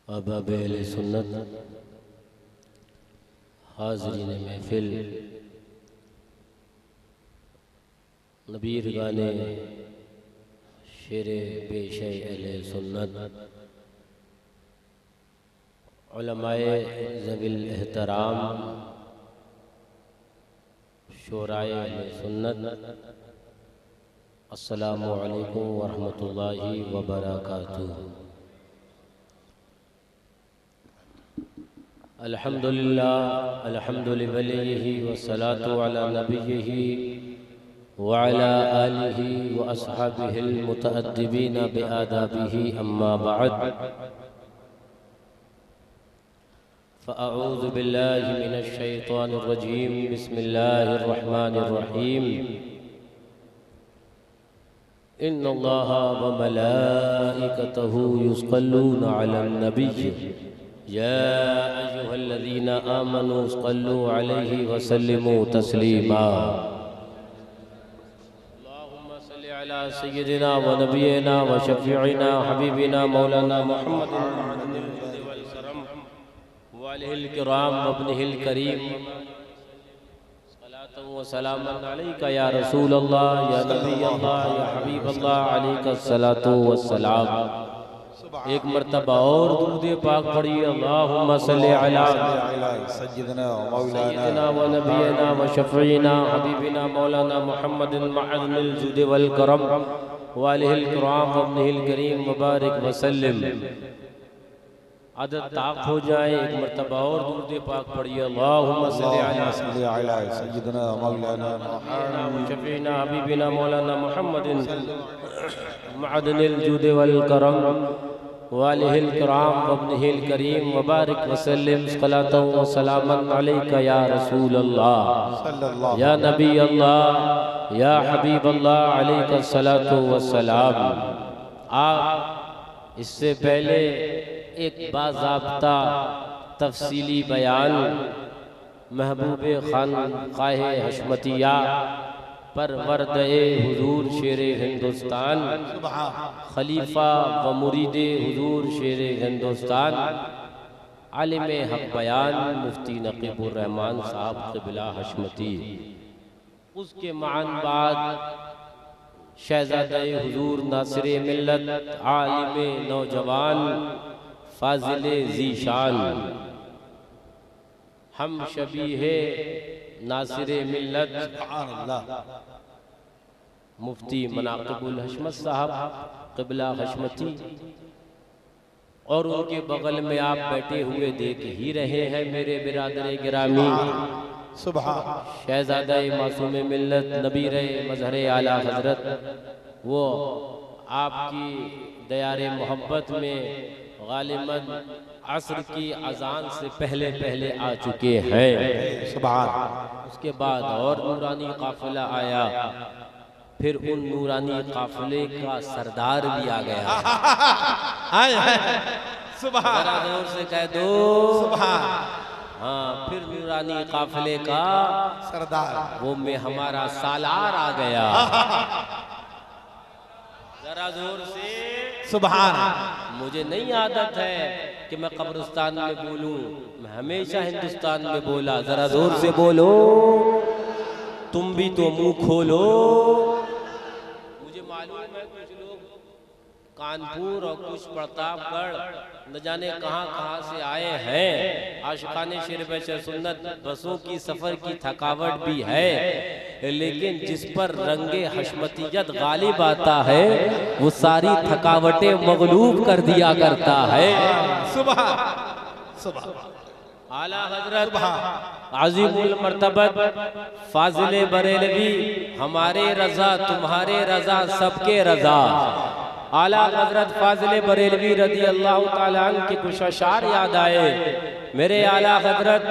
अहबाब सुन्नत, हाज़रीन महफिल, नबीर गाने शेरे पेशे अहले सुन्नत, उलमाए ज़वील एहतराम, शोराए अहले सुन्नत, अस्सलामु अलैकुम वरहमतुल्लाहि वबरकातुहू। अल्हम्दुलिल्लाह अल्हम्दुलिल्लाहि वस्सलातु अला नबिय्यिही व अला आलिहि व अस्हाबिहिल मुतअद्दिबीन बिआदाबिही अम्मा बअद। फ़अऊज़ु बिल्लाहि मिनश शैतानिर रजीम। बिस्मिल्लाहिर रहमानिर रहीम। इन्नल्लाहा व मलाइकतहु युसल्लूना अलन नबिय्य या अय्युहल्लज़ीना आमनू सल्लू अलैहि व सल्लिमू तस्लीमा। अल्लाहुम्मा सल्लि अला सय्यिदिना व नबियिना व शफ़ीइना हबीबिना मौलाना मुहम्मदिन वल करम व आलिहिल किराम व इब्निहिल करीम। सलातु व सलामन अलैका या रसूल अल्लाह या नबी अल्लाह या हबीब अल्लाह अलैका सलातु व सलाम। एक मर्तबा और दुरूद पाक पढ़िए। अल्लाहुम्मा सल्लि अला सय्यिदिना व नबियिना व शफ़ीइना हबीबिना मौलाना मुहम्मदिन मअज़मिल जुद वल करम व आलिहिल किराम व इब्निहिल करीम मुबारक व सल्लिम। आदत ताक हो जाए, एक मर्तबा और दुरूद पाक पढ़िए। अल्लाहुम्मा सल्लि अला सय्यिदिना मौलाना मुहम्मद शफ़ीइना हबीबिना मौलाना मुहम्मदिन मअज़मिल जुद वल करम वालिहिल किराम वब्निहिल करीम मुबारक वसल्लम। सलातो व सलामन अलैका या रसूल अल्लाह या नबी अल्लाह या हबीब अल्लाह अलैका सलातो व सलाम। आप इससे पहले एक बाज़ाब्ता तफसीली बयान महबूब खानक़ाह हशमतिया परवरदे हुजूर शेरे हिंदुस्तान, खलीफा व मुरीदे हुजूर शेरे हिंदुस्तान, आलिम हक बयान मुफ्ती नकीबुर रहमान साहब क़िबला हशमती, उसके मान बाद शहज़ादे हुजूर नासिरे मिल्लत, आलिम नौजवान, फाजिले ज़ीशान, हम शबीहे नासिरे मिल्लत मुफ्ती मनाक़िबुल हशमत साहब क़िबला हशमती, और उनके बगल में आप बैठे हुए देख ही रहे हैं मेरे बिरादर गिरामी शहज़ादा मासूम मिल्लत नबीर मज़हर आला हज़रत, वो आपकी दयारे मोहब्बत में गालिबन असर की अजान से पहले पहले आ चुके हैं। सुभान। उसके बाद और नूरानी काफिला आया, फिर उन नूरानी काफिले का सरदार भी आ गया। सुभान। जरा जोर से कह दो सुभान। हाँ, फिर नूरानी काफिले का सरदार वो में हमारा सालार आ गया। जरा जोर से सुभान। मुझे नहीं आदत है कि मैं कब्रिस्तान में बोलूं, मैं हमेशा हिंदुस्तान में बोला। जरा जोर से बोलो, तुम भी तो मुंह खोलो। मुझे मालूम है कुछ लोग कानपुर और कुछ प्रतापगढ़ न जाने कहां कहां से आए हैं। आशिकाने शेर सुन्नत, बसों की सफर की थकावट भी है, लेकिन जिस पर रंगे हशमतियत गालिब आता है वो सारी थकावटें मगलूब कर दिया करता है। सुबह सुबह आला हजरत अज़ीमुल मर्तबत फाजिले बरेलवी, हमारे रजा तुम्हारे रजा सबके रजा, आला हजरत फाजिले बरेलवी रदी अल्लाह ताला अन्हु के कुछ अशार याद आए। मेरे आला हजरत,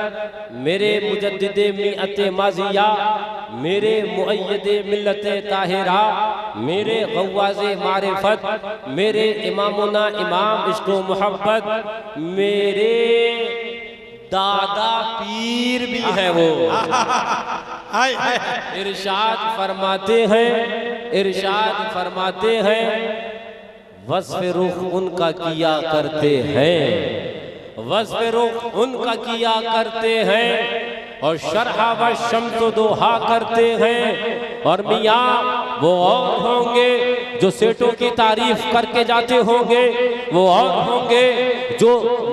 मेरे मुजद्दिदे मिअते माज़िया, मेरे मुअय्यदे मिल्लते ताहिरा, मेरे गव्वाज़े मारिफत, मेरे इमामुना इमाम इश्क़ो मोहब्बत, मेरे दादा पीर भी है वो। इरशाद फरमाते हैं वस्फ़ रुख उनका किया करते हैं, वस्फ़ रुख उनका किया करते हैं और शरहा व शम्स दोहा करते हैं। और मियाँ वो और होंगे जो सेठों की तारीफ करके जाते होंगे, वो और होंगे जो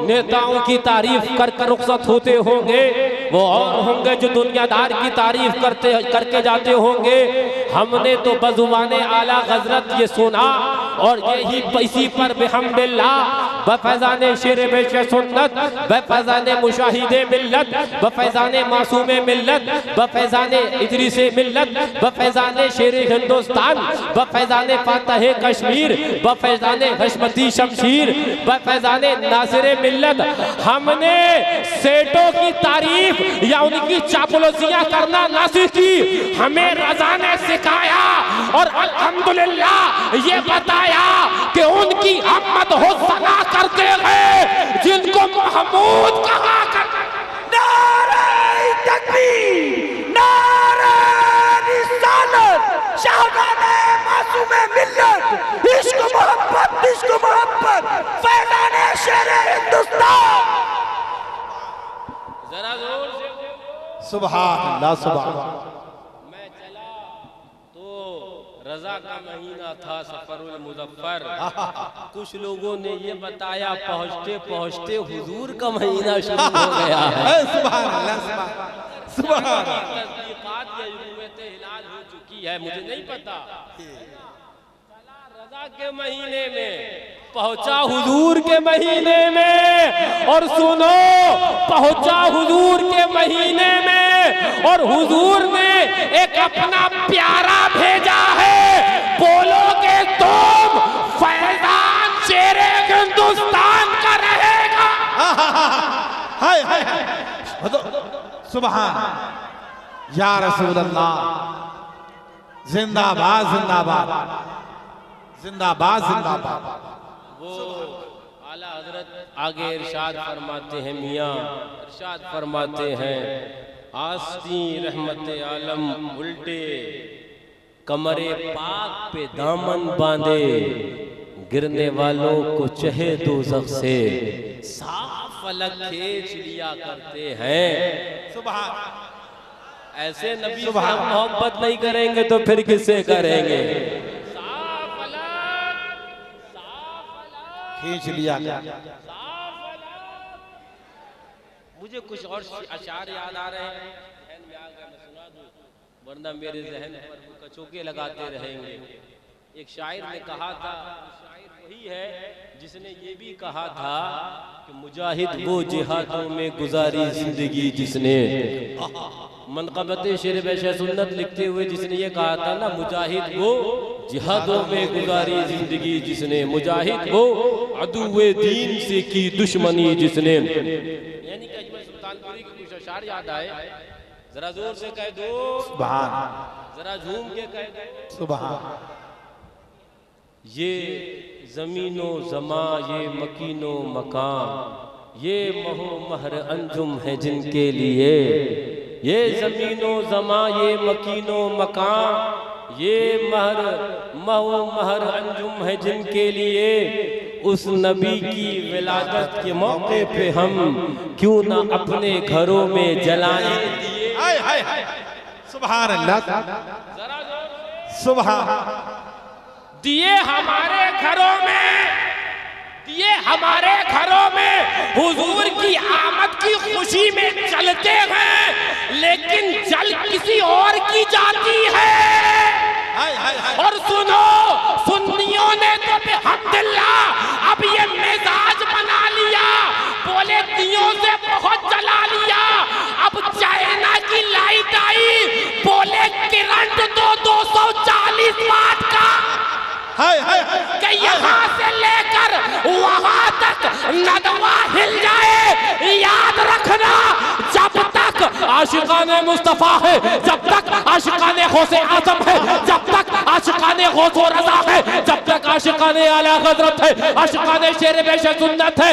नेताओं की तारीफ कर रुखसत होते होंगे, वो और होंगे जो दुनियादार की तारीफ करके जाते होंगे। हमने तो बज़ुबाने आला हज़रत ये सुना और यही इसी पर बिहम्दिल्लाह बफ़ैज़ाने शेर बेश सुन्नत, बफ़ैज़ाने मुशाहिदे मिल्लत, बफ़ैज़ाने मासूमे मिल्लत, बफ़ैज़ाने इदरीसे मिल्लत, बफ़ैज़ाने शेर हिंदुस्तान, बफ़ैज़ाने फातहे कश्मीर, बफ़ैज़ाने हशमती शमशीर, बफ़ैज़ाने नासिरे मिल्लत हमने सेठों की तारीफ या उनकी चापलूसियां करना ना सीखी, हमें रज़ा ने सिखाया और अल्हम्दुलिल्लाह ये बताया कि उनकी अम्मत हो सना करते हैं जिनको महमूद कहा करते। नारे तकबीर, नारे रिसालत, शहदाने मासूमे मिल्लत, इश्क मोहब्बत, फैज़ाने शेर हिंदुस्तान। जरा जोर से सुभान अल्लाह, सुभान। मैं चला तो रजा का महीना था, सफरुल मुज़फ्फर। कुछ लोगों ने ये बताया पहुँचते पहुँचते हुजूर का महीना शुरू हो गया है। सुभान अल्लाह, सुभान। तस्दीक़ात या रुवायतें हिलाल हो चुकी है, मुझे नहीं पता। रजा के महीने में पहुंचा हुजूर के महीने में, और सुनो पहुंचा हुजूर के महीने में और हुजूर ने एक अपना प्यारा भेजा है। बोलोगे तुम फैज़ान शेरे हिंदुस्तान का रहेगा। हाय हाय सुभान या रसूल अल्लाह, जिंदाबाद जिंदाबाद जिंदाबाद जिंदाबाद। वो आला हजरत आगे इरशाद फरमाते हैं, मियाँ इरशाद फरमाते हैं, आस्ती रहमत आलम उल्टे कमरे पाक पे दामन बांधे, गिरने वालों को चहे दोज़ख से साफ फलक खींच लिया करते हैं। सुभान। ऐसे नबी से हम मोहब्बत नहीं करेंगे तो फिर किससे करेंगे। खींच लिया। मुझे कुछ और अशार याद आ रहे हैं, जहन में आ गए, मैं सुना दूं, वरना मेरे जहन पर वो कचौके लगाते रहेंगे। एक शायर ने कहा था, शायर वही है जिसने ये भी कहा था कि मुजाहिद वो जिहादों में गुजारी जिंदगी जिसने, मनक़बत शेर बेश सुन्नत लिखते हुए जिसने ये कहा था ना, मुजाहिद वो जिहादों में गुजारी जिंदगी जिसने, मुजाहिद वो अदुए दीन से की दुश्मनी जिसने। यानी कि अजमल सुल्तानपुरी के कुछ अशार याद आए, जरा जोर से कह दो सुभान, जरा झूम के कह दो सुभान। ये ज़मीनो ज़मा, ये मकीनो मकान, ये महो महर अंजुम है जिनके लिए, ये ज़मीनो ज़मा, ये मकीनो मकान, ये महो महर अंजुम है जिनके लिए। उस नबी की विलादत के मौके पे हम क्यों ना अपने घरों में जलाएं दिए। हाय हाय हाय, सुभान अल्लाह, सुभान। दिए हमारे घरों में, दिए हमारे घरों में हुजूर की आमद की खुशी में चलते हैं, लेकिन जल किसी और की जाती है। और सुनो, सुन्नियों ने तो बिहम्दिल्लाह अब ये मिजाज बना लिया, बोले दियों से बहुत जला लिया। अब चाइना की लाइट आई, बोले करंट तो 240 वाट का, कि यहाँ से लेकर वहाँ तक नदवा हिल जाए। याद रखना, जब तक आशिकाने मुस्तफा है, जब तक आशिकाने गौसे आज़म है, जब तक आशिकाने गौसो रज़ा है, जब तक आशिकाने आला हज़रत है, आशिकाने शेर बेश सुन्नत है,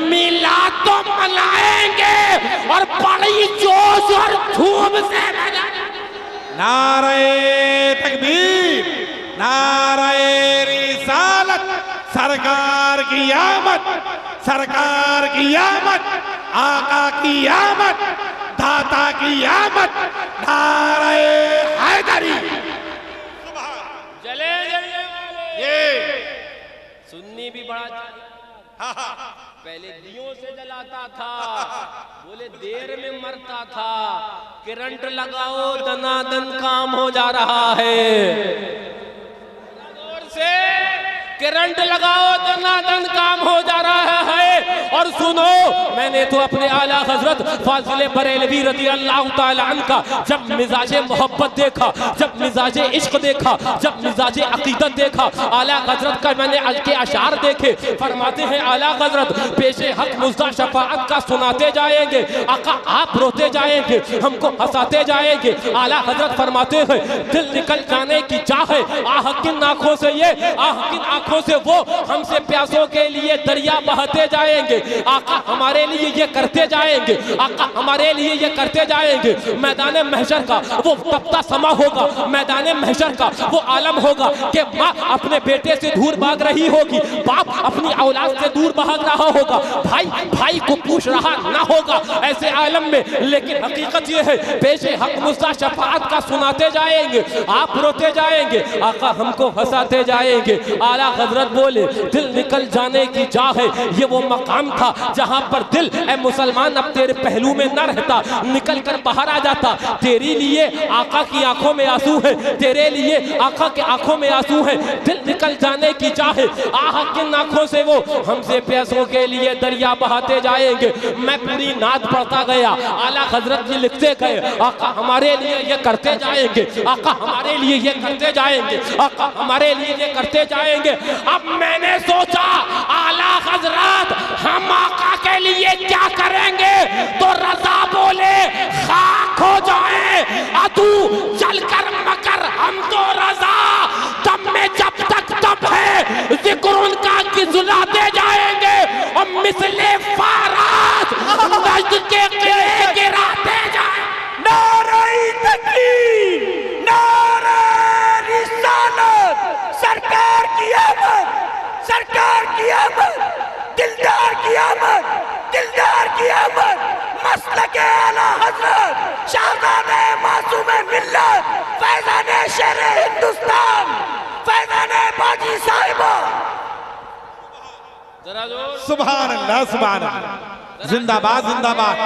मिलाद तो मनाएंगे और बड़ी जोश और धूम से। नारे तकबीर, नारे रिसालत, सर आमद, सरकार की आमद, आका की आमद, दाता की आमद, नारे हैदरी। जले जले ये सुन्नी भी बड़ा पहले दियों से जलाता था, बोले देर में मरता था, करंट लगाओ दनादन काम हो जा रहा है। जोर से करंट लगाओ दनादन काम हो जा रहा है। और सुनो, मैंने तो अपने आला हजरत फाजिल बरेलवी रज़ी अल्लाह ताला अन्हु का जब मिजाजे मोहब्बत देखा, जब मिजाजे इश्क देखा, जब मिजाजे अकीदत देखा, आला हजरत का मैंने के अशार देखे। फरमाते हैं आला हजरत पेशे हक मुज़्ज़ा शफाअत का सुनाते जाएंगे, आका आप रोते जाएंगे, हमको हंसाते जाएंगे। आला हजरत फरमाते हैं दिल निकल जाने की चाहे, आह किन आंखों से ये, आह किन आंखों से वो, हमसे प्यासों के लिए दरिया बहते जाएंगे। आका हमारे लिए ये करते जाएंगे, आका हमारे लिए ये करते जाएंगे। मैदान महशर का वो तपता समा होगा, मैदान महशर का वो आलम होगा कि माँ अपने बेटे से दूर भाग रही होगी, बाप अपनी औलाद से दूर भाग रहा होगा, भाई भाई को पूछ रहा ना होगा ऐसे आलम में। लेकिन हकीकत ये है पेशे हक मुज़्ज़ा शफाअत का सुनाते जाएंगे, आप रोते जाएंगे, आका हमको हंसाते जाएंगे। आला हजरत बोले दिल निकल जाने की चाहे, ये वो मकाम था जहां पर दिल ए मुसलमान अब तेरे पहलू में न रहता, निकल कर बाहर आ जाता। तेरे लिए आका की आंखों में आंसू है, तेरे लिए आका के आंखों में आंसू है, दिल निकल जाने की चाहे, आह किन आंखों से वो हमसे प्यासों के लिए दरिया बहाते जाएंगे। मैं पूरी नात पढ़ता गया, आला हजरत जी लिखते गए आका हमारे लिए ये करते जाएंगे, आका हमारे लिए ये करते जाएंगे, आका हमारे लिए ये करते जाएंगे। अब मैंने सोचा आला हजरत हम आका के लिए क्या करेंगे, तो रजा बोले खाक हो जाए अतू जलकर मकर, हम तो रजा दम में जब तक दम है जिक्र उनका गिराते जाएंगे, और मिसले फारात नज़्द के किले गिराते जाए। नारे तकबीर, नारे रिसालत, सरकार की आमद, सरकार की आमद, दिलदार की आमद, दिलदार की आमद, मसलक आला हजरत शहजादे मासूम मिल्लत, फैज़ाने शेरे हिंदुस्तान, फैज़ाने बाजी साहिबा। जरा जोर सुभान अल्लाह, सुभान अल्लाह, जिंदाबाद जिंदाबाद।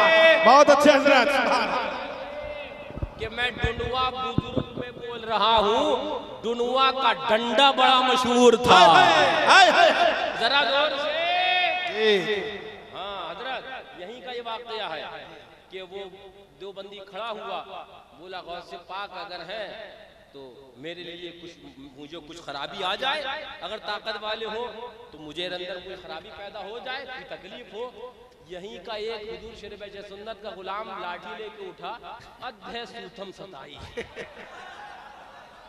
बहुत अच्छे हजरत, सुभान अल्लाह। कि मैं डुनवा बुजुर्ग में बोल रहा हूँ, डुनवा का डंडा बड़ा मशहूर था। हाय हाय जरा जोर से। हाँ हजरत यहीं का ये वाकया है कि वो देवबंदी खड़ा हुआ, बोला गौसे पाक अगर है तो मेरे लिए मुझे कुछ खराबी आ जाए, अगर ताकत वाले हो तो मुझे अंदर कोई खराबी पैदा हो जाए, कोई तकलीफ हो। यहीं का एक हुजूर शरीफ सुन्नत का गुलाम लाठी लेके उठा, अधे सूथम सताई।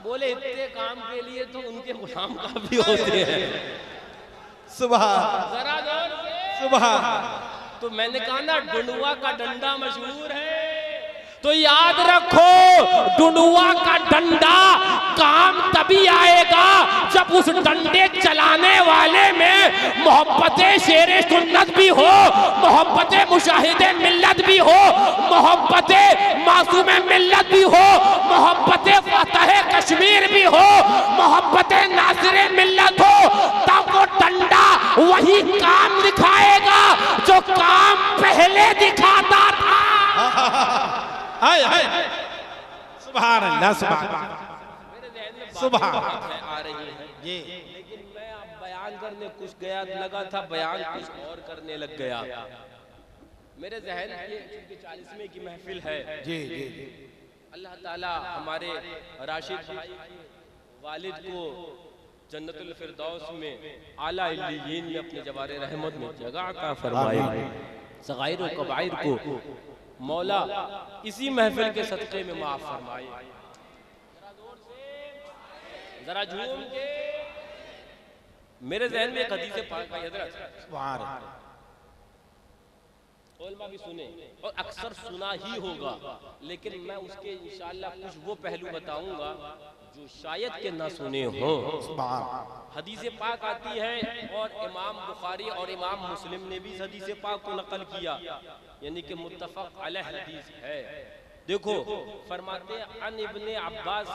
बोले इतने काम के लिए तो उनके गुलाम काफी होते हैं। सुबह जरा जोर से। सुबह। तो मैंने कहा ना डुनवा का डंडा मशहूर है, तो याद रखो डुनवा का डंडा काम तभी आएगा जब उस डंडे चलाने वाले में मोहब्बत शेरे सुन्नत भी हो, मोहब्बत मुशाहिदे मिल्लत भी हो, मोहब्बत मासूम मिल्लत भी हो, मोहब्बत फतह कश्मीर भी हो, मोहब्बत नासिर मिल्लत हो। तब वो डंडा वही काम दिखाएगा जो काम पहले दिखाता था। हाय हाय, सुभान अल्लाह, सुभान सुभान आ रही है ये, लेकिन मैं अब बयान करने कुछ गया लगा था, बयान कुछ और करने लग गया। मेरे जहन ये 40वें की महफिल है जी जी जी। अल्लाह ताला हमारे राशिद भाई वालिद को जन्नतुल फिरदौस में आला इल्लियीन में अपने जवारे रहमत में जगह अता फरमाए। सगाइर और कबाइर को मौला इसी महफिल के सदक़े में माफ फरमाए। जरा झूम के। मेरे जहन में एक हदीस पाक है हजरत, सुभान उलमा भी सुने और अक्सर सुना ही होगा, लेकिन मैं उसके इंशाअल्लाह कुछ वो पहलू बताऊंगा जो शायद के ना सुने हो। हदीस पाक आती है और इमाम बुखारी और इमाम मुस्लिम ने भी हदीस पाक को नकल किया, यानी कि मुत्तफक अलैह हदीस है। देखो फरमाते हैं अन इब्ने अब्बास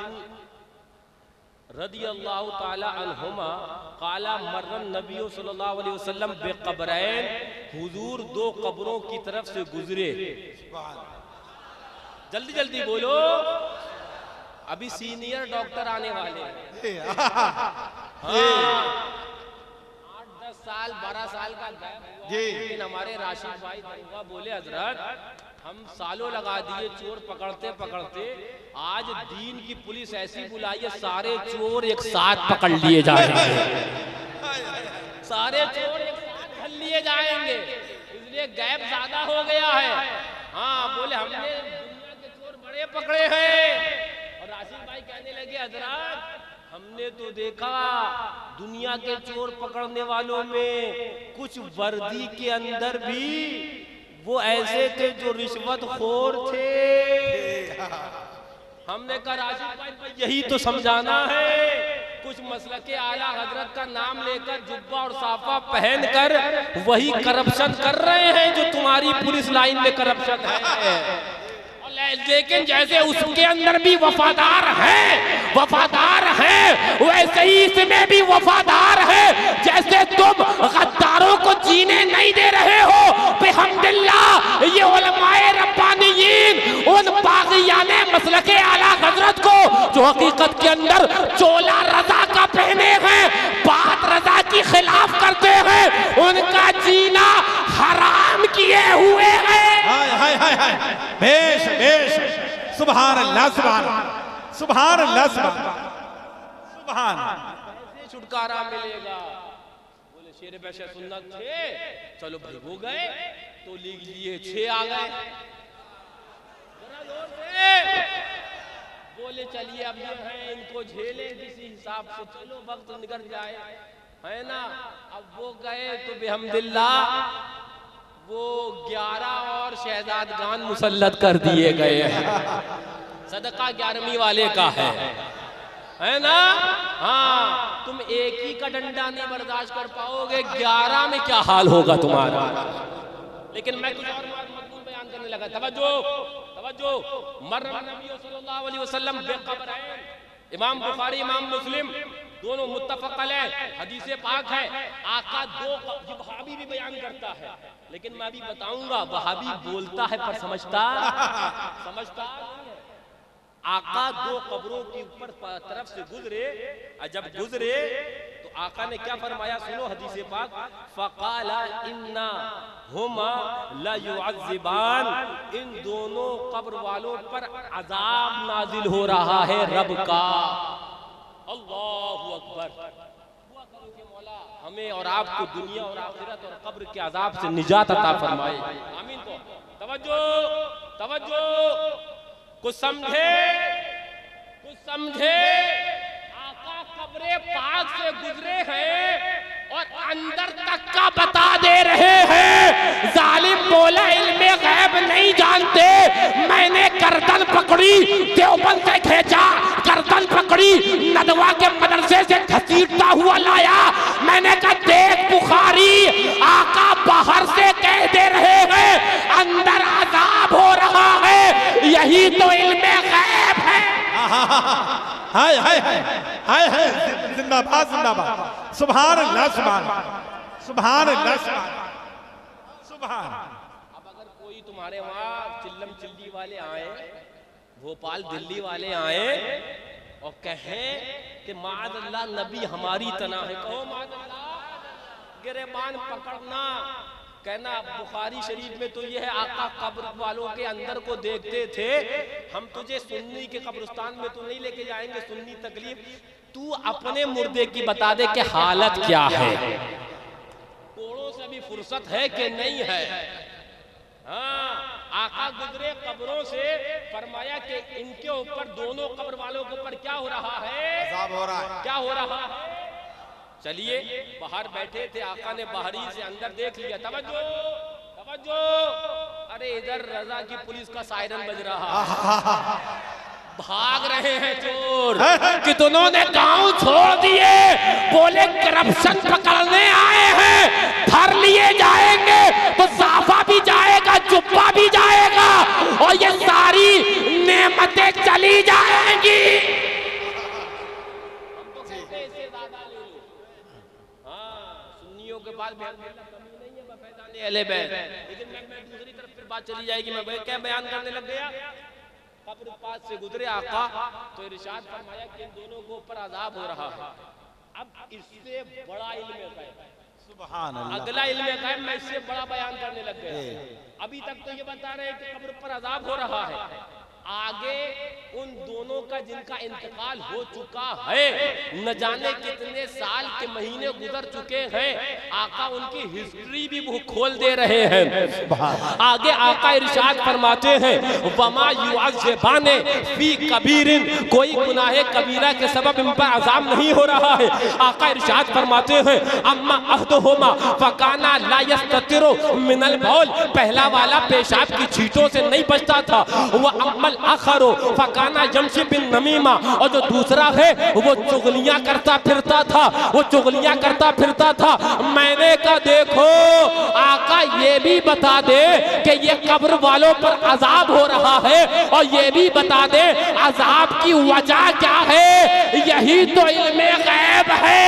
रदियल्लाहु ताला अन्हुमा काला मर्रन नबी सल्लल्लाहु अलैहि वसल्लम बेक़ब्रैन, हुजूर दो कब्रों की तरफ से गुजरे। जल्दी जल्दी बोलो, अभी सीनियर डॉक्टर आने वाले हैं। 8-10 साल 12 साल का गैप हुआ, लेकिन हमारे राशिद भाई दरोगा बोले हजरत हम सालों लगा दिए चोर पकड़ते पकड़ते, आज दीन की पुलिस ऐसी बुलाई है सारे चोर एक साथ पकड़ लिए जाएंगे, सारे चोर एक साथ धर लिए जाएंगे, इसलिए गैप ज्यादा हो गया है। हाँ बोले हमने दुनिया के चोर बड़े पकड़े हैं। और राशिद भाई कहने लगे हजरत हमने तो देखा दुनिया के चोर पकड़ने वालों में कुछ वर्दी के अंदर भी वो ऐसे थे जो रिश्वत खोर थे। हमने कहा राशिद भाई यही तो समझाना है, कुछ मसलके आला हजरत का नाम लेकर जुब्बा और साफा पहनकर वही करप्शन कर रहे हैं जो तुम्हारी पुलिस लाइन में करप्शन है। लेकिन जैसे उसके अंदर भी वफादार है वैसे ही इसमें भी वफादार है। जैसे तुम गद्दारों को जीने नहीं दे रहे हो, बिहम्दिल्लाह ये उलमाए रब्बानियीन उन बागियाने मसलके आला हजरत को जो हकीकत के अंदर चोला रजा का पहने हैं, बात रजा की खिलाफ करते हैं, उनका जीना हराम किए हुए हैं। हाय हाय हाय, बेश बेश, सुभान अल्लाह, सुभान अल्लाह, सुभान। कैसे छुटकारा मिलेगा? बोले शेर पेशा सुन्नत थे, चलो भाई हो गए तो लिख लिए 6 आ गए। बोले चलिए अब ये है इनको झेले किसी हिसाब से, चलो वक्त निकल जाए, है ना। अब वो गए तो बेहम्दिल्लाह वो 11 और शहजादगान मुसल्लत कर दिए गए हैं। सदका 11वीं वाले का है ना। हाँ तुम एक ही का डंडा नहीं बर्दाश्त कर पाओगे, 11 में क्या हाल होगा तुम्हारा। लेकिन मैं कुछ और मजमून बयान करने लगा। तवज्जो तवज्जो, मर्रा नबी सल्लल्लाहु अलैहि वसल्लम बेक़ब्रैन, इमाम बुखारी इमाम मुस्लिम दोनों मुत्तफक अलैह हदीस पाक है। आका दो, ये वहाबी भी बयान करता है, लेकिन मैं भी बताऊंगा वहाबी बोलता है पर समझता नहीं है। आका दो कब्रों के ऊपर तरफ से गुजरे, जब गुजरे तो आका ने क्या फरमाया सुनो हदीस पाक, फ़क़ाला इन्ना हुमा ला युअज़्ज़िबान, इन दोनों कब्र वालों पर अज़ाब नाजिल हो रहा है रब का। अल्लाहु अकबर। दुआ करो कि मौला हमें और आपको दुनिया और आखिरत और कब्र के अजाब से निजात अता फरमाए, आमीन। तो तवज्जो तवज्जो, कुछ समझे आका कब्रे पाक से गुजरे हैं और अंदर तक का बता दे रहे हैं। जालिम बोला इल्मे गैब नहीं जानते, मैंने गर्दन पकड़ी देवबंद से खींचा, गर्दन पकड़ी नदवा के मदरसे से घसीटता हुआ लाया। मैंने कहा देख बुखारी, आका बाहर से कह दे रहे हैं अंदर अजाब हो रहा है, यही तो इल्मे गैब है। हाय हाय हाय हाय, जिंदाबाद जिंदाबाद, सुभान अल्लाह, सुभान अल्लाह, सुभान। अब अगर कोई तुम्हारे वहाँ चिल्लम चिल्ली वाले आए, भोपाल दिल्ली वाले आए और कहें कि माअज़ल्लाह नबी हमारी तना है, कहो माअज़ल्लाह, गिरेबान पकड़ना, कहना बुखारी शरीफ में तो ये है आका कब्र वालों के अंदर को देखते थे, हम तुझे सुन्नी के कब्रिस्तान में तो नहीं लेके जाएंगे, सुन्नी तकलीफ, तू अपने मुर्दे की बता दे कि हालत क्या है, कोड़ों से भी फुर्सत है कि नहीं है। हाँ आका गुजरे कब्रों से, फरमाया कि इनके ऊपर दोनों कब्र वालों के ऊपर क्या हो रहा है, क्या हो रहा है। चलिए बाहर बैठे थे, आका ने बाहरी से अंदर देख लिया। तवज्जो तवज्जो, अरे इधर रजा की पुलिस का सायरन बज रहा है। भाग रहे हैं चोर, कितनों ने गांव छोड़ दिए, बोले करप्शन पकड़ने आए हैं, धर लिए जाएंगे तो साफा भी जाएगा, जुब्बा भी जाएगा और ये सारी नेमतें चली जाएंगी। सुन्नियों के पास कमी नहीं है, लेकिन मैं दूसरी तरफ फिर बात चली जाएगी। मैं क्या बयान करने लग गया, कब्र पास से गुजरे आका तो इरशाद फरमाया कि इन दोनों को ऊपर अजाब हो रहा है। अब इससे बड़ा इल्म है, सुभान अल्लाह, अगला इल्म है, मैं इससे बड़ा बयान करने लग गया। अभी तक तो ये बता रहे हैं कि कब्र पर अजाब हो रहा है, आगे उन दोनों का जिनका इंतकाल हो चुका है, न जाने कितने साल के महीने गुजर चुके हैं, आका उनकी हिस्ट्री भी वो खोल दे रहे हैं। आगे आका इरशाद फरमाते हैं वमा युअज़्ज़िबाने फी कबीरिन, कोई गुनाह कबीरा के सबब इन पर अज़ाब नहीं हो रहा है। आका इरशाद फरमाते हैं अम्मा अहदुहुमा फकाना ला यस्ततिरु मिनल बौल, पहला वाला पेशाब की छींटों से नहीं बचता था, वह अम्मल आखरो फकाना यमशी बिन नमीमा, और जो दूसरा है वो चुगलियां करता फिरता था, वो चुगलियां करता फिरता था। मैंने कहा देखो आका ये भी बता दे कि ये कब्र वालों पर अजाब हो रहा है, और ये भी बता दे अजाब की वजह क्या है, यही तो इल्मे गैब है।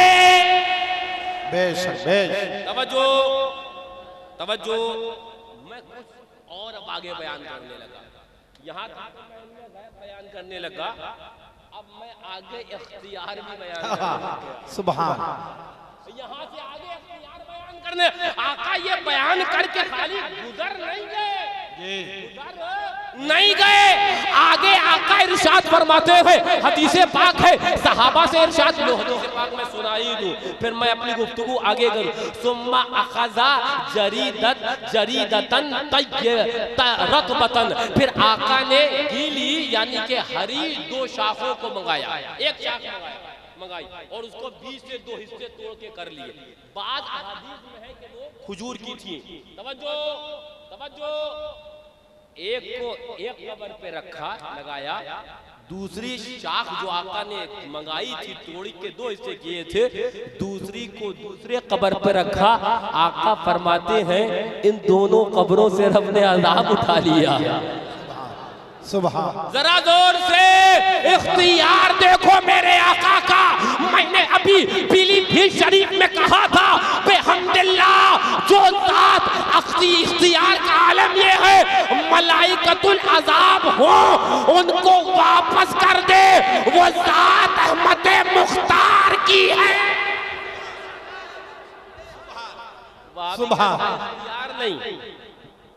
बेशक बेशक, तवज्जो तवज्जो, मैं कुछ और अब आगे बयान करने लगा। यहाँ तक मैं इल्मे गैब बयान करने लगा, अब मैं आगे इख्तियार भी बयान करने लगा। सुभान, यहाँ से आगे इख्तियार बयान करने, आका ये बयान करके खाली गुजर नहीं गए, नहीं गए, आगे आका इरशाद फरमाते हैं, हदीसे पाक है, सहाबा से इरशाद लो, हदीसे पाक मैं सुनाई दूं, फिर मैं अपनी गुफ्तगू आगे करूं। सुम्मा अखज़ा जरीदतन रतबतन, फिर आका ने गीली यानी कि हरी दो शाखों को मंगाया, एक शाख मंगाई और उसको 20 से 2 हिस्से तोड़ के कर लिए। बाद अहादीस में है कि वो खजूर की थी। तवज्जो तवज्जो, एक को एक कब्र पे रखा लगाया, दूसरी शाख जो आका ने मंगाई थी तोड़ी के 2 हिस्से किए थे, दूसरी को दूसरे कब्र पे रखा। आका फरमाते हैं इन दोनों कब्रों से रब ने अज़ाब उठा लिया। सुभान, जरा जोर से इख्तियार देखो मेरे आका का। मैंने अभी पीलीभीत शरीफ में कहा था बेहम्दिल्लाह, जो ज़ात इख्तियार का आलम ये है मलाइकतुल अज़ाब हो उनको वापस कर दे, वो ज़ात अहमद मुख्तार की है। सुभान, यार नहीं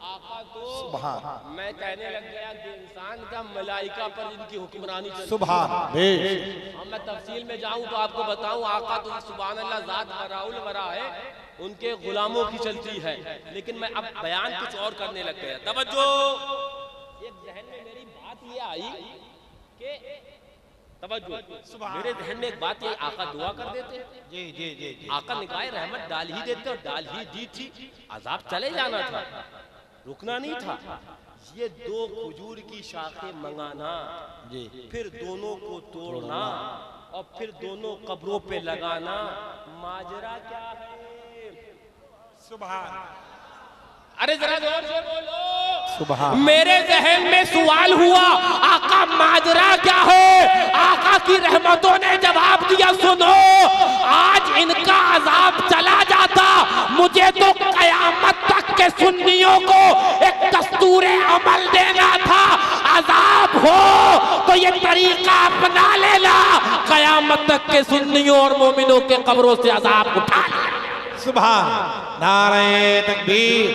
आका तो सुभान, मैं कहने लग गया कि इंसान का मलाइका पर इनकी हुक्मरानी चलती है। सुभान, अब मैं तफसील में जाऊं तो आपको बताऊं, आका तो सुभान अल्लाह ज़ात वराउल वरा है, उनके गुलामों की चलती है। लेकिन मैं अब बयान कुछ और करने लग गया। तवज्जो, एक जहन में मेरी बात ये आई कि तवज्जो, मेरे जहन में एक बात ये, आका दुआ कर देते, जी जी जी जी, आका निगाह रहमत डाल ही देते, और डाल ही दी थी, अजाब चले जाना था, रुकना नहीं था। ये 2 खजूर की शाखें मंगाना जी, फिर दोनों को तोड़ना और फिर दोनों कब्रों पे लगाना, माजरा क्या है? सुभान, अरे जरा जोर से बोलो। सुभान, मेरे जहन में सवाल हुआ आका माजरा क्या है? आका की रहमतों ने जवाब दिया सुनो, आज इनका अजाब चला जाता, मुझे तो कयामत तक के सुन्नियों को एक दस्तूरे अमल देना था, अजाब हो तो ये तरीका अपना लेना, कयामत तक के सुन्नियों और मोमिनों के कब्रों से अजाब उठा लेना। सुभान, नारे तकबीर,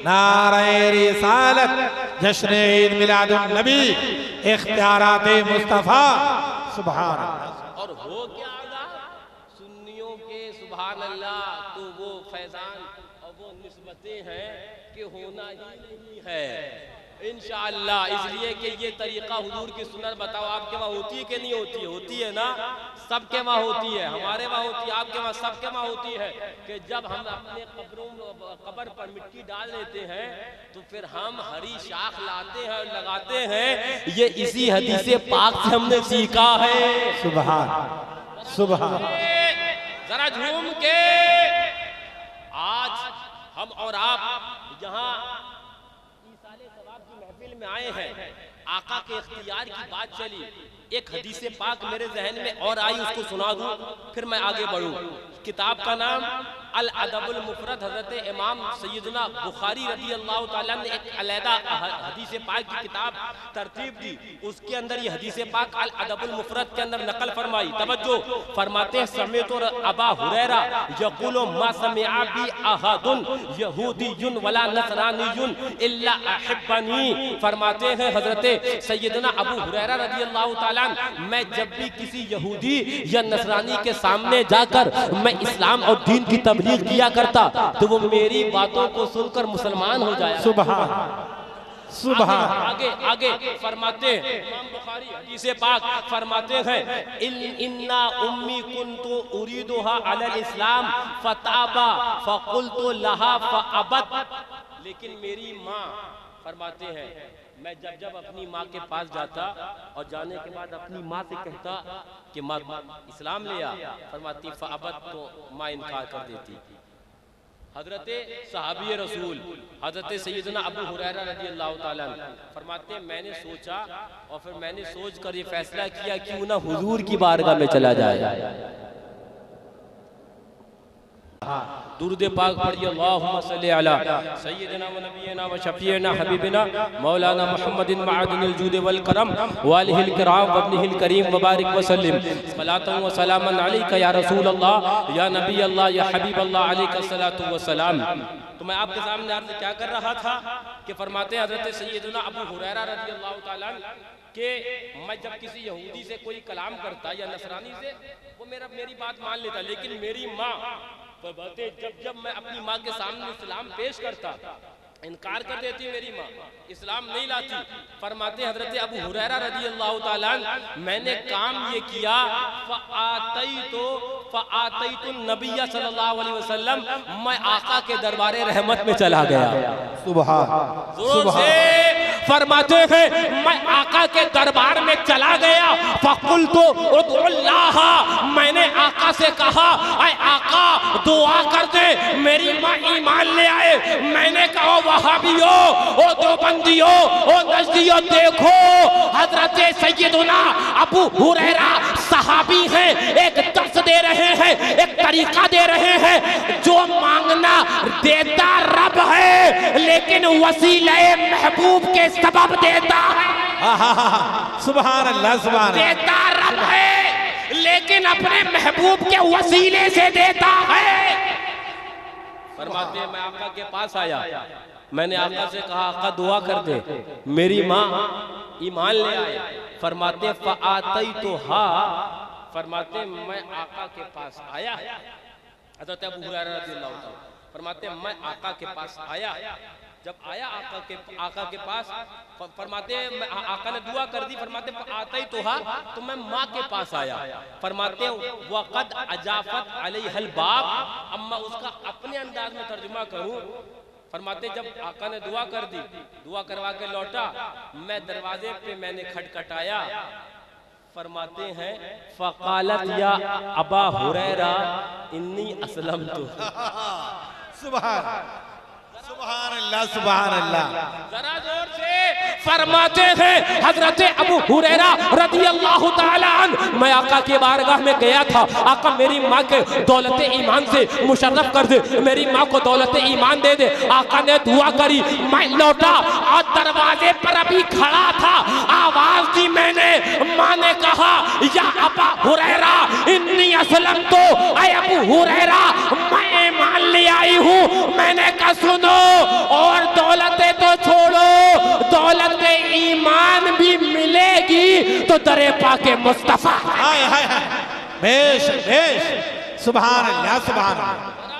नारे रिसालत, जश्न ईद मिलादुन नबी, इख्तियारात मुस्तफा। सुभान, और हो क्या अल्लाह सुन्नियों के सुभान अल्लाह, तो वो फैजान और वो निस्बतें हैं कि होना ही नहीं है। इंशाअल्लाह। इसलिए कि ये तरीका हुजूर की सुन्नत बताओ आपके वहाँ होती है कि नहीं होती है? होती है ना, सबके वहाँ होती है, हमारे वहाँ होती है, आपके वहाँ सबके वहाँ होती है कि जब हम अपने कब्र पर मिट्टी डाल देते हैं तो फिर हम हरी शाख लाते हैं और लगाते हैं। ये इसी हदीस पाक से हमने सीखा है। सुभान सुभान। जरा झूम के आज हम और आप यहाँ महफिल में आए हैं, आका के इख्तियार की बात चली, एक हदीस पाक मेरे जहन में और आई, उसको सुना दूं फिर मैं आगे बढ़ूं। किताब का नाम अल अदबुल मुफरद, हजरत इमाम सैयदना बुखारी रज़ी अल्लाह ताला ने एक अलहदा हदीस पाक की किताब तरतीब दी, उसके अंदर ये हदीस पाक अल अदबुल मुफरद के अंदर नकल फरमाई। तवज्जो फरमाते हैं, समेत अबा हुरैरा यक़ूलु मा समिअ बी अहदुन यहूदियुन वला नसरानियुन इल्ला अहिब्बनी। फरमाते हैं हजरत सैयदना अबू हुरैरा रज़ी अल्लाह ताला, मैं जब भी किसी यहूदी या नसरानी के सामने जाकर मैं इस्लाम और दीन की तबलीग किया करता तो वो मेरी बातों को सुनकर मुसलमान हो जाए। सुभान सुभान। आगे आगे फरमाते हैं इमाम बुखारी हदीस पाक फरमाते हैं, इन्ना उम्मी कुन्तु उरीदुहा अलल इस्लाम फताबा फकुल्तु लहा फअबत। लेकिन मेरी माँ फरमाते हैं, मैं जब अपनी माँ के पास जाता और जाने के बाद अपनी माँ से कहता कि माँ इस्लाम ले आ, फरमाती फअबत, तो माँ इनकार कर देती। हजरत सहाबी रसूल हजरत सैयदना अबू हुरैरा रज़ी अल्लाह ताला फरमाते हैं, मैंने सोचा और फिर मैंने सोच कर ये फैसला किया क्यों ना हुजूर की बारगाह में चला जाए। दुरूद पाक पढ़िए, अल्लाहुम्मा सल्ली अला सय्यिदिना व नबियिना व शफीना हबीबिना मौलाना मुहम्मदिन मअदनिल जूद वल करम व आलिहिल किराम व इब्निहिल करीम व बारिक व सल्लिम सलातन व सलामन अलैका या रसूल अल्लाह या नबी अल्लाह या हबीब अल्लाह अलैका सलातु व सलाम। तो मैं आपके सामने अर्ज़ क्या कर रहा था कि फरमाते हैं हज़रत सैयदना अबू हुरैरा रज़ी अल्लाह ताला कि मैं जब किसी यहूदी से कोई कलाम करता या नसरानी से, वो मेरी बात मान लेता, लेकिन मेरी माँ जब मैं अपनी माँ के सामने इस्लाम पेश करता इनकार कर देती, मेरी माँ इस्लाम नहीं लाती। फरमाते हजरत अबू हुरैरा रज़ी अल्लाह ताला, मैंने काम ये किया फ़अतैतु नबिय्य सल्लल्लाहु अलैहि वसल्लम, मैं आका के दरबारे रहमत में चला गया। सुभान सुभान। फरमाते हैं, मैं आका के दरबार में चला गया, फ़क़ुल्तु उद्उल्लाह, मैंने आका से कहा ऐ आका दुआ कर दे मेरी माँ ईमान ले आए। मैंने कहा वहाबियो, ओ देवबंदियो, ओ नजदियो, देखो हजरत सैयदना अबू हुरैरा सहाबी हैं, एक दर्स दे रहे हैं, एक तरीका दे रहे हैं, जो मांगना देता रब है लेकिन वसीले महबूब के सबब देता है। सुभान अल्लाह सुभान। देता रब है लेकिन अपने महबूब के वसीले से देता है। फरमाते हैं, मैं आका के पास आया, मैंने आका से कहा आका दुआ कर दे मेरी माँ ईमान ले आए। फरमाते फ़अतैतुहा, फरमाते मैं आका के पास आया। हज़रत अबू हुरैरा रज़ियल्लाहु ताला फरमाते मैं आका के पास आया, जब आया आका के पास फरमाते आका ने दुआ कर दी। फरमाते फ़अतैतुहा, तो मैं माँ के पास आया। फरमाते वक़द अजाफ़त अलैहल बाब, अब मैं उसका अपने अंदाज में तर्जुमा करूँ। फरमाते जब आका ने दुआ कर दी, दुआ करवा के लौटा, मैं दरवाजे पे मैंने खटखटाया। फरमाते हैं फ़क़ालत या अबा हुरैरा इन्नी असलमतु। सुभान सुभान अल्लाह सुभान अल्लाह। जरा जोर से फरमाते हैं हजरत अबू हुरैरा रज़ियल्लाहु ताला अन्हु, मैं आका के बारगाह में गया था, आका मेरी माँ के दौलत ईमान से मुशर्रफ कर दे, मेरी माँ को दौलत ईमान दे दे। आका ने दुआ करी, मैं लौटा और दरवाजे पर अभी खड़ा था, आवाज दी मैंने, माँ ने कहा या अबा हुरैरा इन्नी असलमतु, ऐ अबू हुरैरा मैं ईमान ले आई हूँ। मैंने कहा सुनो, और दौलतें तो छोड़ो, दौलत ईमान भी मिलेगी तो दरे पाके मुस्तफा। हाय हाय हाय, बेश बेश। सुभान अल्लाह सुभान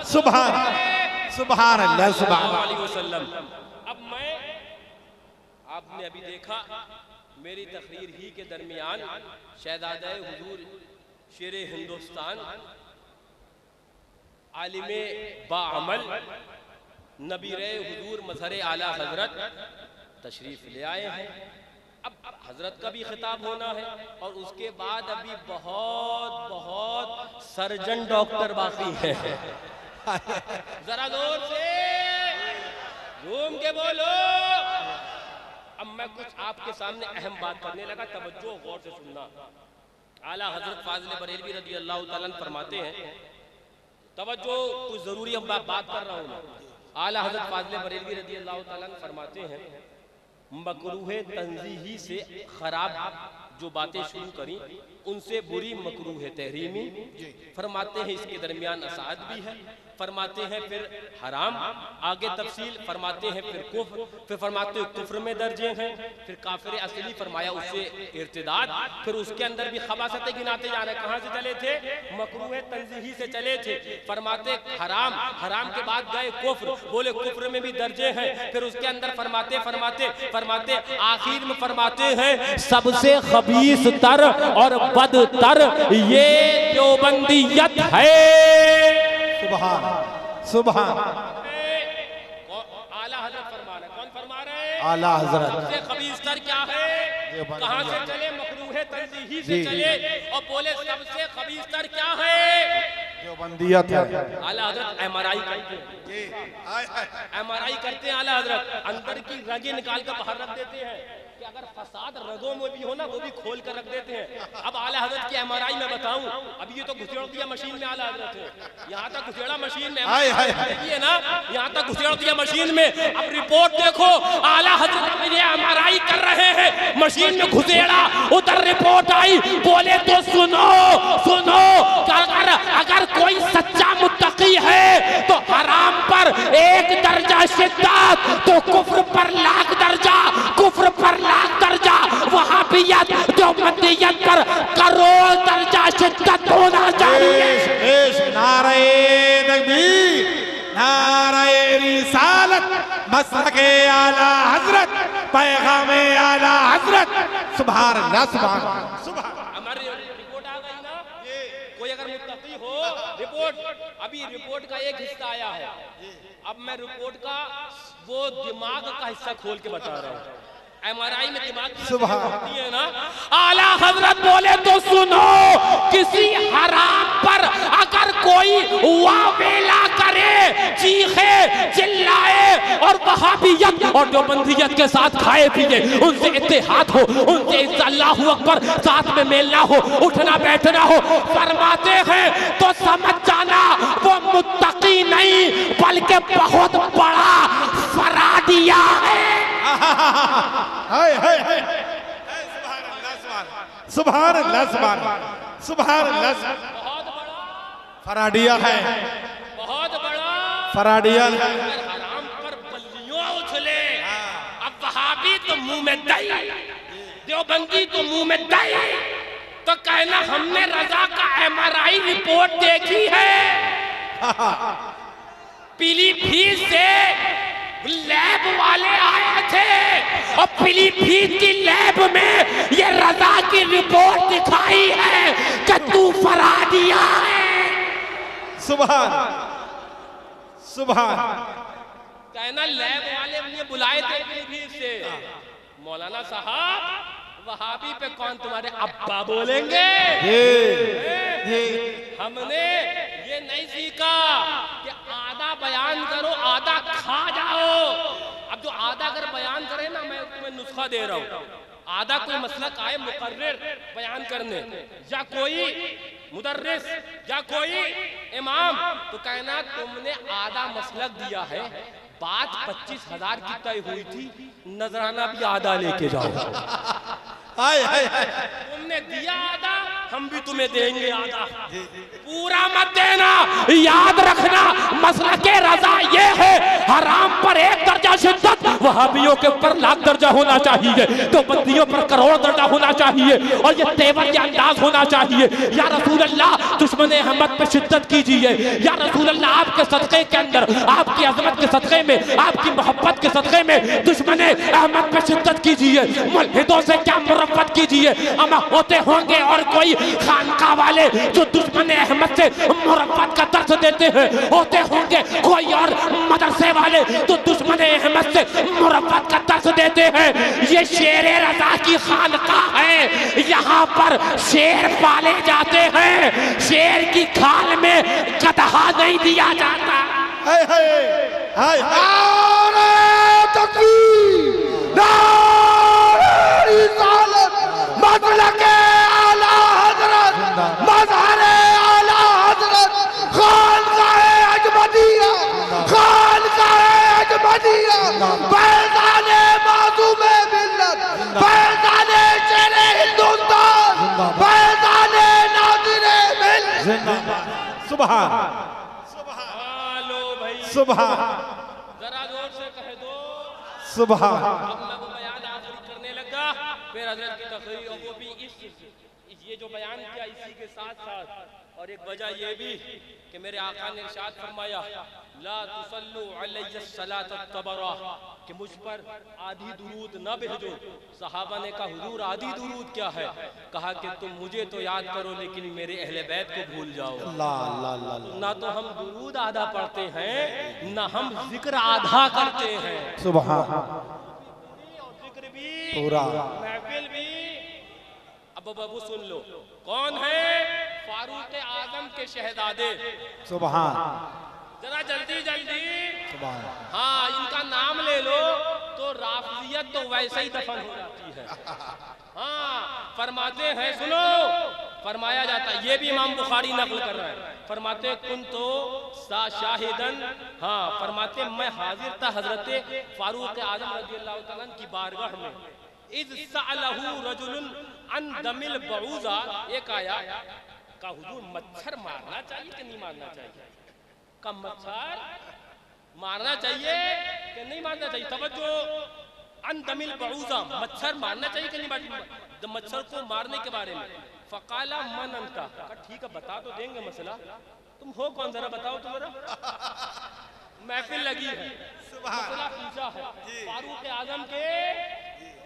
सुभान सुभान अल्लाह सुभान। अब मैं आपने अभी देखा मेरी तकरीर ही के दरमियान शहजादा हुजूर शेरे हिंदुस्तान आलिमे बाअमल नबीरे हुजूर मजहर आला हजरत तशरीफ ले आए हैं। अब हजरत का भी खिताब होना है और उसके बाद अभी बहुत बहुत सर्जन डॉक्टर बाकी है। जरा जोर से झूम के बोलो। अब मैं कुछ आपके सामने अहम बात करने लगा, तवज्जो गौर से सुनना। आला हजरत फाजिल बरेलवी रज़ी अल्लाह तआला अन्हु फरमाते हैं, तवज्जो कुछ जरूरी अब बात कर रहा हूँ मैं। आला हजरत फाजिल बरेलवी रज़ी अल्लाह तआला अन्हु फरमाते हैं, मकरूह तंज़ीही से खराब जो बातें शुरू करी उनसे बुरी मकरूह तहरीमी। फरमाते हैं इसके दरमियान असाद भी है, फरमाते हैं फिर हराम, आगे तफसील फरमाते हैं फिर कुफ्र, फिर फरमाते हैं कुफ्र में दर्जे हैं, फिर काफिर असली फरमाया उससे इर्तिदाद, फिर उसके अंदर भी खबासतें गिनाते जा रहे हैं। कहाँ से चले थे? मकरूह तंज़ीही से चले थे। फरमाते हराम, हराम के बाद गए कुफ्र, बोले कुफ्र में भी दर्जे हैं, फिर उसके अंदर फरमाते फरमाते फरमाते आखिर में फरमाते हैं सबसे खबीस तर और बदतर ये देवबंदियत है। सुभान सुभान। आला हजरत फरमा रहे, कौन फरमा रहे? आला हजरत। सबसे खबीस तर क्या है? कहाँ से चले? मकरूह तंज़ीही से चले और बोले सबसे खबीस तर क्या है? देवबंदियत है। आला हजरत MRI करते हैं, MRI करते हैं आला हजरत, अंदर की रगें निकाल कर बाहर रख देते हैं कि अगर फसाद रगों में भी हो ना वो भी खोल कर रख देते हैं। अब आला हजरत की MRI में बताऊं, अभी ये तो घुसेड़ दिया मशीन में आला हजरत है, यहाँ तक घुसेड़ा मशीन में है ना, यहाँ तक घुसेड़ दिया मशीन में। अब रिपोर्ट देखो, आला हजरत ये MRI कर रहे हैं, मशीन में घुसेड़ा, उधर रिपोर्ट आई, बोले तो सुनो सुनो, अगर कोई सच्चा मुत्तकी है तो हराम पर 1 दर्जा शिद्दत, तो कुफ्र पर लाख दर्जा, कुफ्र पर लाख दर्जा, वहाबियत देवबंदियत पर करोड़ दर्जा शिद्दत होना चाहिए। नारे तकबीर, नारे रिसालत, मसलके आला हजरत, पैगामे आला हजरत। सुभान अल्लाह, सुभान सुभान। हमारी रिपोर्ट आ गई ना, कोई अगर मुत्तकी हो, रिपोर्ट अभी रिपोर्ट का एक हिस्सा आया है, अब मैं रिपोर्ट का वो दिमाग का हिस्सा खोल के बता रहा हूँ। MRI में दिमाग की होती है ना। आला हजरत बोले तो सुनो, किसी हराम पर अगर कोई वावेला करे, चीखे चिल्लाए और वहाबियत और देवबंदियत के साथ खाए पिए, उनसे इत्तेहाद हो, उनसे अल्लाहू अकबर साथ में मेल ना हो, उठना बैठना हो, फरमाते हैं तो समझ जाना वो मुत्तकी नहीं बल्कि बहुत बड़ा फराडिया है। हाय हाय हाय, सुभान अल्लाह, सुभान सुभान अल्लाह। बहुत बड़ा फराडिया है, बहुत बड़ा फराडिया है। हराम पर बल्लियों उछले, अब वहाबी तो मुंह में दही, देवबंदी तो मुंह में दही, तो कहना हमने रजा का MRI रिपोर्ट देखी है। पीलीभीत से लैब वाले आए थे और पीलीभीत की लैब में ये रजा की रिपोर्ट दिखाई है कि तू फराडिया है। सुभान सुभान। कहना लैब वाले मुझे बुलाए थे पीलीभीत से, मौलाना साहब वहाबी पे कौन तुम्हारे अब्बा बोलेंगे? हमने ये नहीं सीखा कि आधा बयान करो आधा खा जाओ। अब जो आधा अगर बयान करे ना, मैं तुम्हें नुस्खा दे रहा हूँ, आधा कोई मसलक आए मुकर्रिर बयान करने, या कोई मुदर्रिस या कोई इमाम, तो कहना तुमने आधा मसलक दिया है, बात 25,000 की तय हुई थी, नजराना भी आधा लेके जाओ। हाय हाय हाय, तुमने दिया आधा, हम भी तुम्हें देंगे आधा, पूरा मत देना। याद रखना मसलके रजा ये है, हराम पर 1 दर्जा शिद्दत, वहाबियों के ऊपर लाख दर्जा होना चाहिए, तो बंदियों पर करोड़ दर्जा होना चाहिए, और ये तेवर ये अंदाज होना चाहिए। या रसूल अल्लाह दुश्मन अहमद पे शिद्दत कीजिए, या रसूल अल्लाह आपके सदक़े के अंदर, आपकी अजमत के सदक़े में, आपकी मोहब्बत के सदक़े में दुश्मन अहमद पे शिद्दत कीजिए। मुल्हिदों से क्या मुरफ़्फ़त कीजिए, अमा होते होंगे और कोई खानका वाले जो दुश्मन अहमद से मुरफ़्फ़त का दर्स देते हैं, होते होंगे कोई और मदरसे वाले तो दुश्मन अहमद से मुरफ़्फ़त का दर्स देते हैं। ये शेर रज़ा की खानका है, यहाँ पर शेर पाले जाते हैं, शेर की खाल में गदहा नहीं दिया जाता। हाय हाय हाय नारे तकबीर, नारे रिसालत, मसलके आला हज़रत, मज़हरे आला हज़रत, खानकाए अजमदिया, खानकाए अजमदिया, फैज़ाने मासूमे मिल्लत, फैज़ाने शेरे हिंदुस्तान, फैज़ाने नाज़िरे मिल्लत। सुभान सुभान जरा जोर से कह दो सुभान। अब मैं वो बयान आखिरी करने लगा, फिर हजरत की तकरीर, और वो भी ये जो बयान किया इसी के साथ साथ। और एक वजह ये भी कि मेरे आका ने इरशाद फरमाया ला तुसल्लु अलैहि सलात तबरा, कि मुझ पर आधी दुरूद न भेजो। सहाबा ने कहा हुजूर आधी दुरूद क्या है? कहा कि तुम मुझे तो याद करो लेकिन मेरे अहले बैत को भूल जाओ। ना तो हम दुरूद आधा पढ़ते हैं, ना हम जिक्र आधा करते हैं। सुभान जिक्र भी पूरा, महफिल भी। अब बाबू सुन लो, कौन है? फारूक आजम के शहजादे। सुभान जरा जल्दी जल्दी, सुभान। हाँ इनका नाम ले लो तो राफियत तो वैसे ही दफन हो जाती है। हाँ फरमाते हैं, सुनो, फरमाया जाता है, ये भी इमाम बुखारी नकल कर रहा है, फरमाते कुन तो शाहिदन, हाँ फरमाते मैं हाजिर था हजरत फारूक आजम रज़ियल्लाहु तआला की बारगाह में, इज़ सअलहु रजुलन अन दमिल बऊज़ा, एक आया का हुजूर मच्छर मारना चाहिए कि नहीं मारना चाहिए? का मच्छर मारना चाहिए कि नहीं मारना चाहिए? तवज्जो, अन दमिल बऊज़ा, मच्छर मारना चाहिए कि नहीं मारना? मच्छर को मारने के बारे में। फ़क़ाला मन अंता, ठीक है बता तो देंगे मसला, तुम हो कौन जरा बताओ तो जरा। महफिल लगी है, मसला पूछा है फारूक आजम के,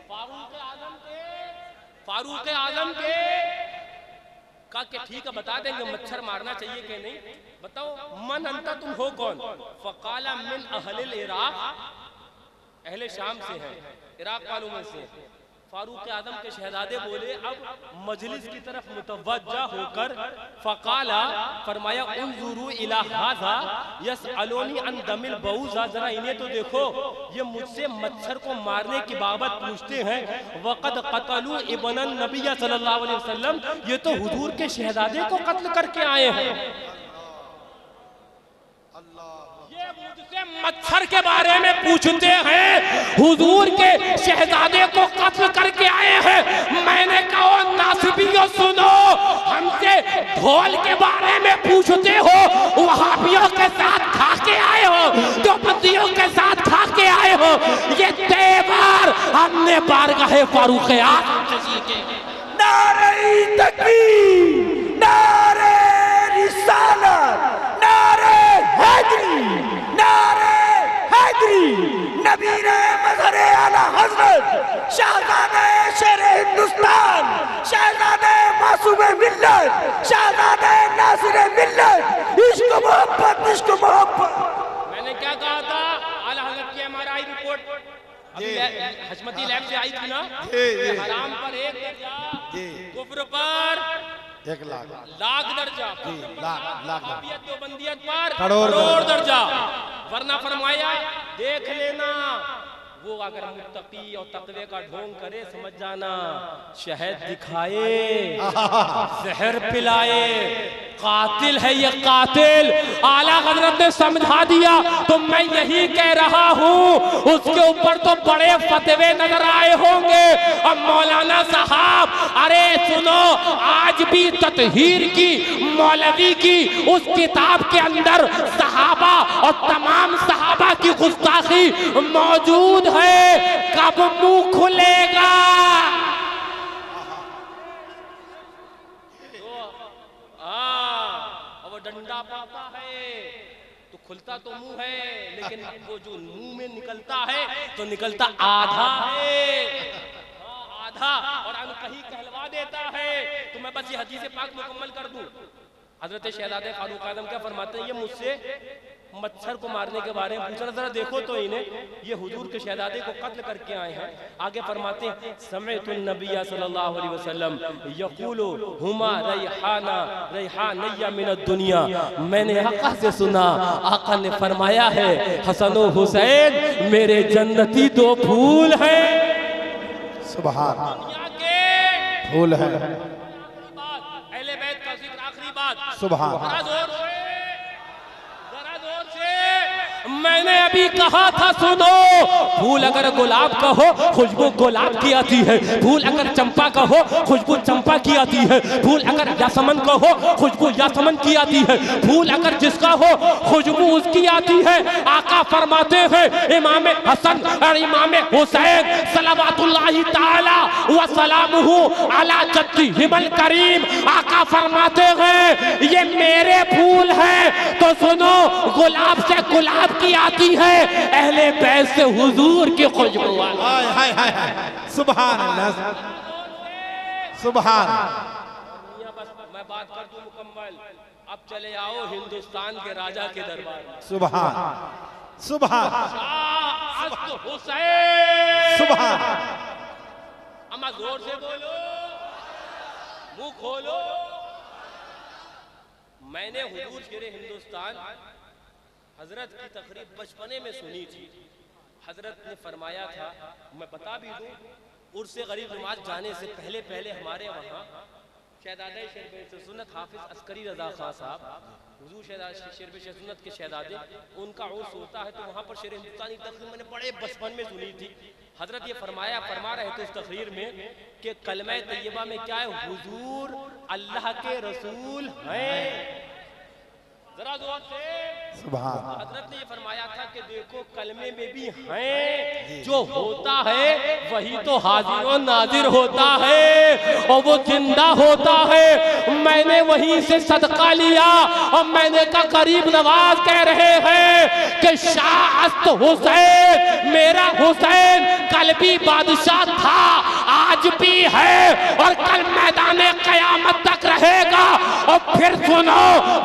फारूक आजम के, फारूक आजम के कहा कि ठीक है बता देंगे मच्छर मारना चाहिए कि नहीं, बताओ मन अंता तुम हो कौन? फ़क़ाला मिन अहलिल इराक़, अहले शाम से हैं, इराक़ वालों में से। फारूक आजम के शहजादे बोले अब मजलिस की तरफ मुतवज्जा होकर, फ़क़ाला फरमाया उन्ज़ुरू इला हाज़ा यसअलूनी अन दमिल बऊज़ा, जरा इन्हें तो देखो, ये मुझसे मच्छर को मारने की बाबत पूछते हैं। वक़द क़तलू इब्नन नबी सल्लल्लाहु अलैहि वसल्लम, ये तो हुजूर के शहजादे को कत्ल करके आए हैं। ये मुझसे मच्छर के बारे में पूछते हैं, हुजूर के शहजादे को कत्ल करके आए हैं। मैंने कहा नासिबियों सुनो, हमसे ढोल के बारे में पूछते हो, वहाबियों के साथ खा के आए हो, देवबंदियों के साथ खा के आए हो। ये तेवर हमने बारगाहे फारूक आजम के। नारे तकबीर, नारे रिसालत, नारे हैदरी, नारे हैदरी, नबीरे मज़हरे आला हज़रत, शहज़ादे शेरे हिंदुस्तान, शहज़ादे मासूमे मिल्लत, शहज़ादे नासिरे मिल्लत, इश्क मोहब्बत, इश्क मोहब्बत। मैंने क्या कहा था? आला हज़रत की MRI रिपोर्ट अभी हशमती लैब से आई थी ना, हराम पर 1 दर्जा, कुफ्र पर 1 लाख दर्जा, लाख तो बंदियत पर करोड़ दर्जा। वरना फरमाया देख लेना, वो अगर मुत्तकी और तकवे का ढोंग करे समझ जाना, शहद दिखाए जहर पिलाए, कातिल है ये कातिल। आला हजरत ने समझा दिया। तो मैं यही कह रहा हूँ, उसके ऊपर तो बड़े फतवे नजर आए होंगे। अब मौलाना साहब, अरे सुनो, आज भी ततहीर की, मौलवी की उस किताब के अंदर सहाबा और तमाम सहाबा की गुस्ताखी मौजूद है। कब मुंह खुलेगा? डंडा पाता है तो खुलता तो मुंह है, लेकिन वो जो मुंह में निकलता है तो निकलता आधा है, आधा, और अनकही कहलवा देता है। तो मैं बस ये हदीस पाक मुकम्मल कर दूं। हजरत शहजादे फारूक आजम क्या फरमाते हैं, ये मुझसे मच्छर को मारने के बारे में पूछना, जरा देखो तो इन्हें, ये हुजूर के शहजादे को कत्ल करके आए हैं। आगे फरमाते हैं, समेतुन नबिया सल्लल्लाहु अलैहि वसल्लम यक़ूलु हुमा रैहाना रैहानैया मिनद दुनिया। मैंने आका से सुना, आका ने फरमाया है, हसन और हुसैन मेरे जन्नती दो फूल हैं। सुभान दुनिया के फूल है। अहले बैत का जिक्र, आखिरी बात। सुभान जरा जोर से, मैंने अभी कहा था, सुनो, फूल अगर गुलाब का हो खुशबू गुलाब की आती है, फूल अगर चंपा का हो खुशबू चंपा की आती है, फूल अगर यासमन का हो खुशबू यासमन की आती है, फूल अगर जिसका हो खुशबू उसकी आती है। आका फरमाते हैं, इमाम हसन और इमाम हुसैन सलवातुल्लाहि ताला व सलामुहु अला जद्दिहिमल करीम, आका फरमाते हैं ये मेरे फूल हैं। तो सुनो, गुलाब से गुलाब की आती है, अहले बैत से हुजूर की खुशबू। हाय हाय हाय, सुभान अल्लाह, सुभान। बस मैं बात कर दूं मुकम्मल। अब चले आओ हिंदुस्तान के राजा के दरबार में। सुभान सुभान शाह अस्त हुसैन, सुभान। अम्मा जोर से बोलो, मुंह खोलो। मैंने हुजूर शेरे हिंदुस्तान हजरत की तकरीब बचपने में सुनी थी। हजरत ने फरमाया था, मैं बता भी दूं, उर्से गरीब नमाज जाने से पहले पहले हमारे वहाँ शहजादे शेर सुन्नत हाफिज अस्करी रजा खां साहब, हुजूर शेर सुन्नत के शहजादे, उनका उर्स होता है, तो वहाँ पर शेर हिंदुस्तानी तकरीर मैंने बड़े बचपन में सुनी थी। हजरत ये फरमा रहे थे उस तकरीर में कि कलमा तैयबा में क्या है, हुजूर अल्लाह के रसूल हैं। जरा जोर से, सुभान। हजरत ने ये फरमाया था कि देखो कलमे में भी हैं, जो होता है वही तो हाजिर और नाजिर होता है, और वो जिंदा होता है। मैंने वहीं से सदका लिया और मैंने कहा, गरीब नवाज कह रहे हैं कि शाह अस्त हुसैन, मेरा हुसैन कल भी बादशाह था, आज भी है और कल मैदान कयामत तक रहेगा। और फिर सुनो,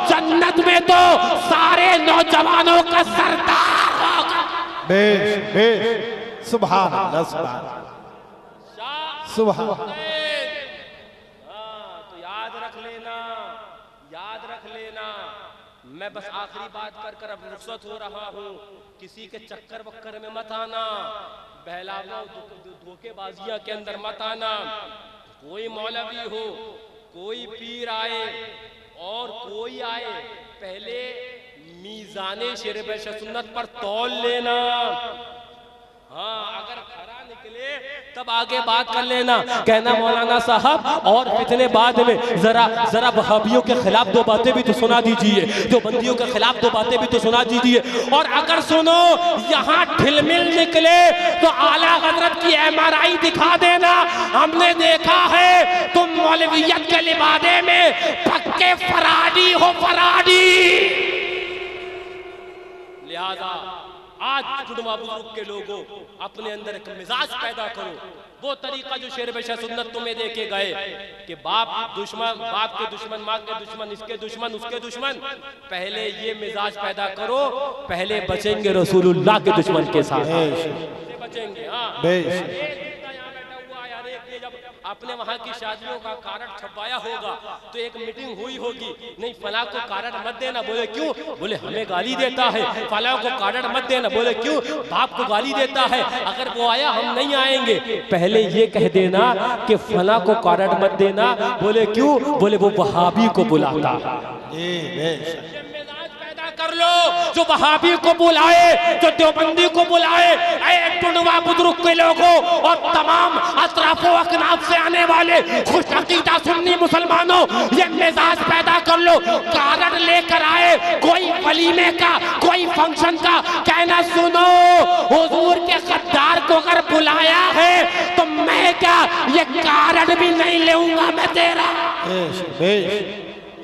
जन्नत में तो सारे नौजवानों का सरदार होगा। बेश बेश, सुभान अल्लाह, सुभान सुभान। तो याद रख लेना, याद रख लेना। मैं बस आखिरी बात कर अब रुखसत हो रहा हूँ। किसी के चक्कर वक्कर में मत आना, बहलावा धोखेबाजियां के अंदर मत आना। कोई मौलवी हो, कोई पीर आए और कोई आए, पहले मीज़ाने शेर सुन्नत पर तौल लेना। हाँ, अगर खरा निकले तब आगे बात कर लेना। कहना मौलाना साहब, और फितने बाद में जरा वहाबियों के खिलाफ दो बातें भी तो सुना दीजिए, जो बंदियों के खिलाफ दो बातें भी तो सुना दीजिए। और अगर सुनो यहाँ ठिलमिल निकले तो आला हजरत की MRI दिखा देना। हमने देखा है तुम मौलवियत के लिबादे में पक्के फराडी हो, फराडी। लिहाजा आज जुड़वा बुजुर्ग के लोगों, अपने अंदर एक मिजाज पैदा करो। वो तरीका जो शेर बेशा सुन्नत तुम्हें देके गए कि बाप दुश्मन, बाप के दुश्मन, माँ के दुश्मन, इसके दुश्मन, उसके दुश्मन, पहले ये मिजाज पैदा करो, पहले बचेंगे रसूलुल्लाह के दुश्मन के साथ, बचेंगे। हाँ, आपने वहाँ की शादियों का कार्ड छपवाया होगा तो एक मीटिंग हुई होगी, नहीं फला को कार्ड मत देना, बोले क्यों? बोले हमें गाली देता है। फला को कार्ड मत देना, बोले क्यों? बाप को गाली देता है, अगर वो आया हम नहीं आएंगे। पहले ये कह देना कि फला को कार्ड मत देना, बोले क्यों? बोले वो वहाबी को बुलाता। कर लो, जो वहाबी को बुलाए, जो देवबंदी को बुलाए, टुंडवा बुजुर्ग के लोगों और तमाम अतराफो अकनाफ से आने वाले खुश अकीदा सुन्नी मुसलमानों, ये मिजाज पैदा कर लो। कार्ड लेकर आए कोई वलीमे का, कोई फंक्शन का, कहना सुनो हुजूर के गद्दार को अगर बुलाया है तो मैं क्या ये कार्ड भी नहीं लूंगा मैं तेरा।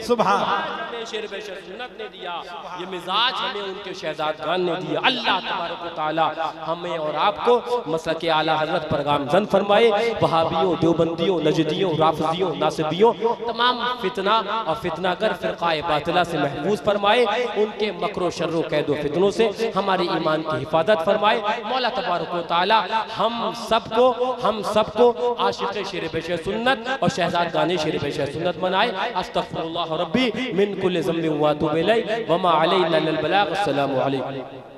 सुभान शेर बेशर सुन्नत ने दिया, ये मिजाज हमें उनके शहजादगान ने दिया। अल्लाह तबारक व तआला हमें और आपको मसलक आला हजरत पर गामज़न फरमाए। वहाबियों, देवबंदियों, नजदियों, राफिजियों, नासिबियों, तमाम फितना और फितनागर फिरकाए बातिला से महफूज फरमाए। उनके मकरो शर्रो कैदो फितनों से हमारे ईमान की हिफाजत फरमाए। मौला तबारक व तआला हम सबको आशिक़ शेर बेशर सुन्नत और शहजादगान शेर बेशर सुन्नत बनाए। अस्तग़फिरुल्लाह रब्बी मिन कुल्लि ज़म्बिन व अतूबु इलैहि व मा अलैना इल्लल बलाग। अस्सलामु अलैकुम।